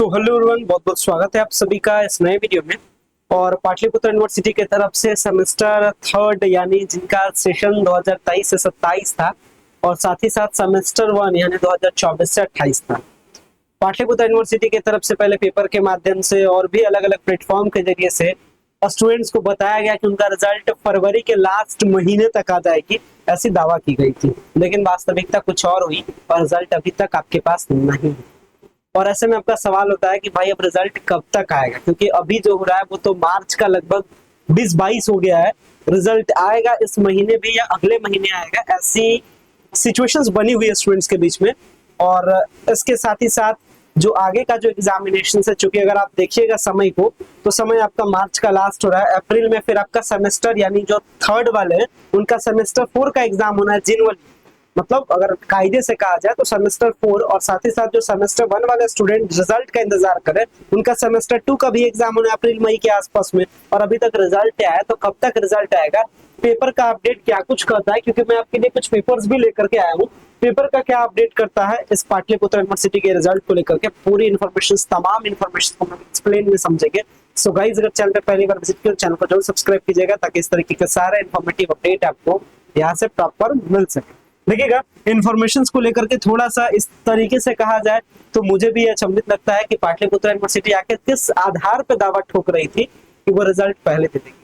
So hello everyone, बहुत बहुत स्वागत है आप सभी का इस नए वीडियो में। और पाटलिपुत्र यूनिवर्सिटी की तरफ से सेमेस्टर थर्ड यानी जिनका सेशन 2023 से 27 था और साथ ही साथ सेमेस्टर वन यानी 2024 से 28 था। पाटलिपुत्र यूनिवर्सिटी की तरफ से पहले पेपर के माध्यम से और भी अलग अलग प्लेटफॉर्म के जरिए से स्टूडेंट्स को बताया गया कि उनका रिजल्ट फरवरी के लास्ट महीने तक आ जाएगी, ऐसी दावा की गई थी। लेकिन वास्तविकता कुछ और हुई और रिजल्ट अभी तक आपके पास नहीं है। और ऐसे में आपका सवाल होता है कि भाई अब रिजल्ट कब तक आएगा, क्योंकि अभी जो हो रहा है वो तो मार्च का लगभग 20-22 हो गया है। रिजल्ट आएगा इस महीने भी या अगले महीने आएगा, ऐसी सिचुएशंस बनी हुई है स्टूडेंट्स के बीच में। और इसके साथ ही साथ जो आगे का जो एग्जामिनेशन है, चूंकि अगर आप देखिएगा समय को, तो समय आपका मार्च का लास्ट हो रहा है। अप्रैल में फिर आपका सेमेस्टर यानी जो थर्ड वाले हैं उनका सेमेस्टर 4 का एग्जाम होना है जनवरी। मतलब अगर कायदे से कहा जाए तो सेमेस्टर 4 और साथ ही साथ जो सेमेस्टर 1 वाले स्टूडेंट रिजल्ट का इंतजार करें उनका सेमेस्टर 2 का भी एग्जाम होना है अप्रैल मई के आसपास में। और अभी तक रिजल्ट आया, तो कब तक रिजल्ट आएगा, पेपर का अपडेट क्या कुछ करता है, क्योंकि मैं आपके लिए कुछ पेपर्स भी लेकर के आया हूँ। पेपर का क्या अपडेट करता है इस पाटलिपुत्र यूनिवर्सिटी के रिजल्ट को लेकर के पूरी इन्फॉर्मेशन, तमाम इन्फॉर्मेशन को हम एक्सप्लेन में समझेंगे। सो गाइस, अगर चैनल पे पहली बार विजिट किया चैनल को जरूर सब्सक्राइब कीजिएगा ताकि इस तरीके के सारे इन्फॉर्मेटिव अपडेट आपको यहाँ से प्रॉपर मिल सके। देखिएगा, इन्फॉर्मेशन को लेकर के थोड़ा सा इस तरीके से कहा जाए तो मुझे भी अचंभित लगता है कि पाटलिपुत्र यूनिवर्सिटी आके किस आधार पर दावा ठोक रही थी कि वो रिजल्ट पहले दे देगी।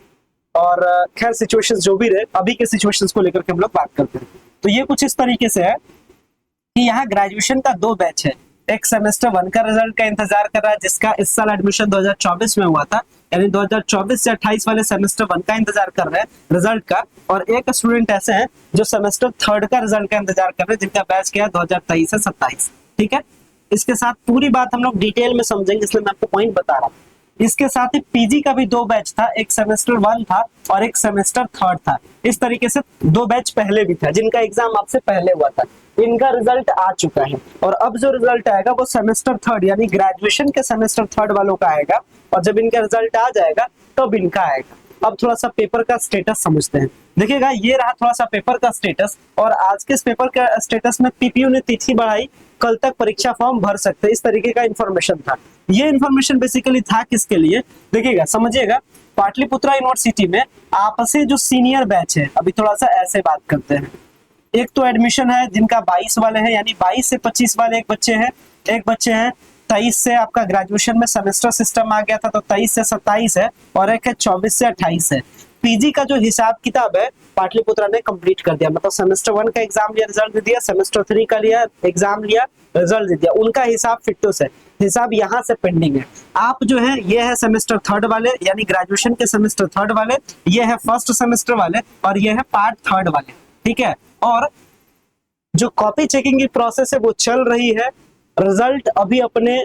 और खैर सिचुएशंस जो भी रहे, अभी के सिचुएशंस को लेकर के हम लोग बात करते हैं। तो ये कुछ इस तरीके से है कि यहाँ ग्रेजुएशन का 2 बैच है। एक सेमेस्टर 1 का रिजल्ट का इंतजार कर रहा है जिसका इस साल एडमिशन 2024 में हुआ था, यानी 2024 से 28 वाले सेमेस्टर 1 का इंतजार कर रहे हैं रिजल्ट का। और एक स्टूडेंट ऐसे हैं जो सेमेस्टर 3 का रिजल्ट का इंतजार कर रहे हैं जिनका बैच क्या है 2023 से 27। ठीक है, इसके साथ पूरी बात हम लोग डिटेल में समझेंगे, इसलिए मैं आपको पॉइंट बता रहा हूँ। इसके साथ ही पीजी का भी 2 बैच था, एक सेमेस्टर 1 था और एक सेमेस्टर 3 था। इस तरीके से 2 बैच पहले भी था जिनका एग्जाम आपसे पहले हुआ था। इनका रिजल्ट आ चुका है और अब जो रिजल्ट आएगा वो सेमेस्टर 3 यानी ग्रेजुएशन के सेमेस्टर 3 वालों का आएगा। और जब इनका रिजल्ट आ जाएगा तब इनका आएगा। अब थोड़ा सा पेपर का स्टेटस समझते हैं। देखिएगा, ये रहा थोड़ा सा पेपर का स्टेटस। और आज के इस पेपर का स्टेटस में पीपीयू ने तिथि बढ़ाई, कल तक परीक्षा फॉर्म भर सकते हैं, इस तरीके का इंफॉर्मेशन था। ये इंफॉर्मेशन बेसिकली था किसके लिए, देखिएगा समझिएगा। पाटलिपुत्र यूनिवर्सिटी में आपसे जो सीनियर बैच है, अभी थोड़ा सा ऐसे बात करते हैं। एक तो एडमिशन है जिनका 22 वाले हैं, यानी 22 से 25 वाले एक बच्चे हैं। एक बच्चे हैं 23 से, आपका ग्रेजुएशन में सेमेस्टर सिस्टम आ गया था तो 23 से 27 है। और एक है 24 से 28 है। पीजी का जो हिसाब किताब है पाटलिपुत्र ने कंप्लीट कर दिया, मतलब सेमेस्टर 1 का एग्जाम लिया, रिजल्ट दे दिया, सेमेस्टर 3 का लिया, एग्जाम लिया, रिजल्ट दे दिया। उनका हिसाब फिटोस है, हिसाब यहाँ से पेंडिंग है। आप जो है, ये है सेमेस्टर 3 वाले यानी ग्रेजुएशन के सेमेस्टर 3 वाले, ये है फर्स्ट सेमेस्टर वाले और ये है पार्ट 3 वाले। ठीक है, और जो कॉपी चेकिंग की प्रोसेस है वो चल रही है। रिजल्ट अभी अपने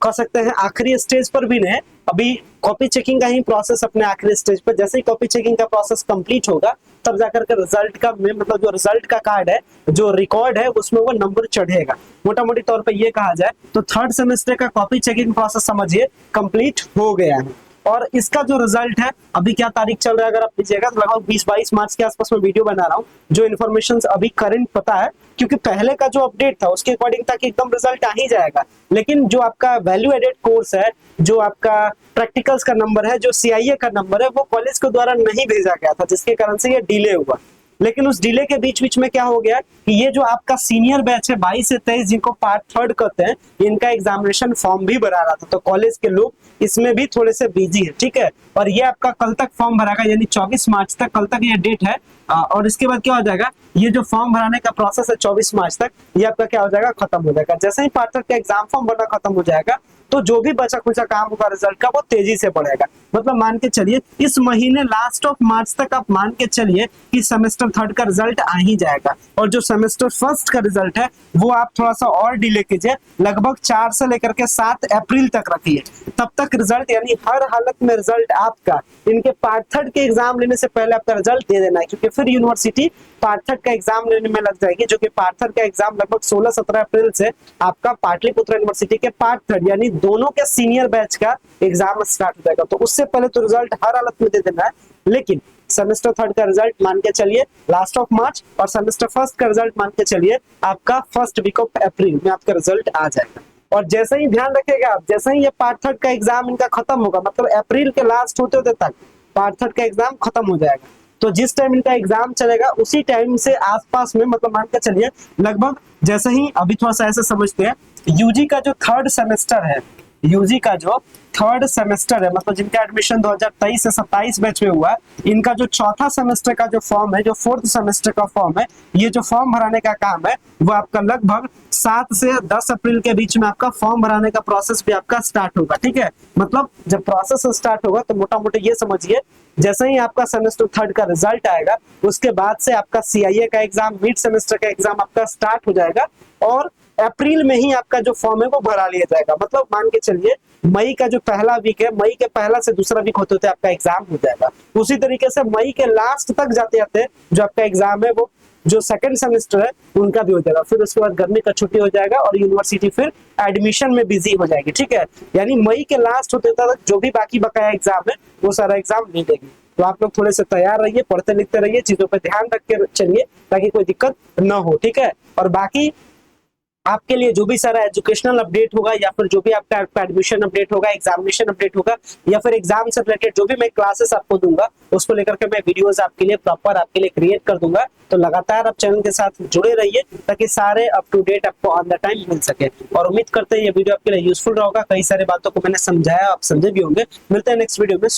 कह सकते हैं आखिरी स्टेज पर भी नहीं, अभी कॉपी चेकिंग का ही प्रोसेस अपने आखिरी स्टेज पर। जैसे ही कॉपी चेकिंग का प्रोसेस कंप्लीट होगा तब जाकर के रिजल्ट का मतलब जो रिजल्ट का कार्ड है, जो रिकॉर्ड है, उसमें वो नंबर चढ़ेगा। मोटा मोटी तौर पे ये कहा जाए तो 3rd सेमेस्टर का कॉपी चेकिंग प्रोसेस समझिए कंप्लीट हो गया है। और इसका जो रिजल्ट है, अभी क्या तारीख चल रहा है अगर आप लीजिएगा तो लगभग 20-22 मार्च के आसपास में वीडियो बना रहा हूँ। जो इन्फॉर्मेशन अभी करंट पता है, क्योंकि पहले का जो अपडेट था उसके अकॉर्डिंग था कि एकदम रिजल्ट आ ही जाएगा। लेकिन जो आपका वैल्यू एडेड कोर्स है, जो आपका प्रैक्टिकल्स का नंबर है, जो सीआईए का नंबर है, वो कॉलेज के द्वारा नहीं भेजा गया था, जिसके कारण से ये डिले हुआ। लेकिन उस डिले के बीच में क्या हो गया कि ये जो आपका सीनियर बैच है 22 से 23 जिनको पार्ट 3 कहते हैं, इनका एग्जामिनेशन फॉर्म भी भरा रहा था, तो कॉलेज के लोग इसमें भी थोड़े से बिजी है। ठीक है, और ये आपका कल तक फॉर्म भरागा, यानी 24 मार्च तक, कल तक ये डेट है। और इसके बाद क्या हो जाएगा, ये जो फॉर्म भराने का प्रोसेस है 24 मार्च तक, ये आपका क्या हो जाएगा, खत्म हो जाएगा। जैसे ही पार्ट 3 का एग्जाम फॉर्म भरना खत्म हो जाएगा तो जो भी बचा खुचा काम होगा रिजल्ट का वो तेजी से बढ़ेगा। मतलब मान के चलिए इस महीने लास्ट ऑफ मार्च तक आप मान के चलिए कि सेमेस्टर 3 का रिजल्ट आ ही जाएगा। और जो सेमेस्टर 1 का रिजल्ट है वो आप थोड़ा सा और डिले कीजिए, लगभग 4 से लेकर के 7 अप्रैल तक रखिए, तब तक रिजल्ट, यानी हर हालत में रिजल्ट आपका इनके पार्ट 3 के एग्जाम लेने से पहले आपका रिजल्ट दे देना है, क्योंकि फिर यूनिवर्सिटी पार्ट 3 का एग्जाम लेने में लग जाएगी। जो कि पार्ट 3 का एग्जाम लगभग 16-17 अप्रैल से आपका पाटलिपुत्र यूनिवर्सिटी के पार्ट 3 यानी दोनों के सीनियर बैच का एग्जाम स्टार्ट हो जाएगा। तो उससे पहले तो रिजल्ट हर हालत में दे देना है। लेकिन सेमेस्टर 3 का रिजल्ट मान के चलिए लास्ट ऑफ मार्च, और सेमेस्टर 1 का रिजल्ट मान के चलिए आपका फर्स्ट वीक ऑफ अप्रैल में आपका रिजल्ट आ जाएगा। और जैसे ही ध्यान रखिएगा आप, जैसे ही ये पार्ट थर्ड का एग्जाम इनका खत्म होगा, मतलब अप्रैल के लास्ट होते होते तक पार्ट थर्ड का एग्जाम खत्म हो जाएगा। तो जिस टाइम इनका एग्जाम चलेगा उसी टाइम से आसपास में, मतलब मान के चलिए लगभग, जैसे ही अभी थोड़ा सा ऐसे समझते हैं, यूजी का जो थर्ड सेमेस्टर है, यूजी का जो थर्ड सेमेस्टर है, मतलब जिनका एडमिशन 2023 से 27 बैच में हुआ है, इनका जो चौथा सेमेस्टर का जो फॉर्म है, जो फोर्थ सेमेस्टर का फॉर्म है, ये जो फॉर्म भराने का काम है वो आपका लगभग 7 से 10 अप्रैल के बीच में आपका फॉर्म भराने का प्रोसेस भी आपका स्टार्ट होगा। ठीक है, मतलब जब प्रोसेस स्टार्ट होगा तो मोटा मोटी ये समझिए, जैसे ही आपका सेमेस्टर थर्ड का रिजल्ट आएगा उसके बाद से आपका सीआईए का एग्जाम, मिड सेमेस्टर का एग्जाम आपका स्टार्ट हो जाएगा और अप्रैल में ही आपका जो फॉर्म है वो भरा लिया जाएगा। मतलब मान के चलिए मई का जो पहला वीक है, मई के पहला से दूसरा वीक होते होते आपका एग्जाम हो जाएगा। उसी तरीके से मई के लास्ट तक जाते जाते जो आपका एग्जाम है वो जो सेकंड सेमेस्टर है उनका भी हो जाएगा। फिर उसके बाद गर्मी का छुट्टी हो जाएगा और यूनिवर्सिटी फिर एडमिशन में बिजी हो जाएगी। ठीक है, यानी मई के लास्ट होते तक जो भी बाकी बकाया एग्जाम है वो सारा एग्जाम ले लेगी। तो आप लोग थोड़े से तैयार रहिए, पढ़ते लिखते रहिए, चीजों पर ध्यान रख के चलिए ताकि कोई दिक्कत न हो। ठीक है, और बाकी आपके लिए जो भी सारा एजुकेशनल अपडेट होगा या फिर जो भी आपका एडमिशन अपडेट होगा, एग्जामिनेशन अपडेट होगा या फिर एग्जाम से रिलेटेड जो भी मैं क्लासेस आपको दूंगा उसको लेकर के मैं वीडियोस आपके लिए प्रॉपर आपके लिए क्रिएट कर दूंगा। तो लगातार आप चैनल के साथ जुड़े रहिए ताकि सारे अप टू डेट आपको ऑन द टाइम मिल सके। और उम्मीद करते हैं ये वीडियो आपके लिए यूजफुल रहा होगा, कई सारे बातों को मैंने समझाया, आप समझे भी होंगे। मिलते हैं नेक्स्ट वीडियो में।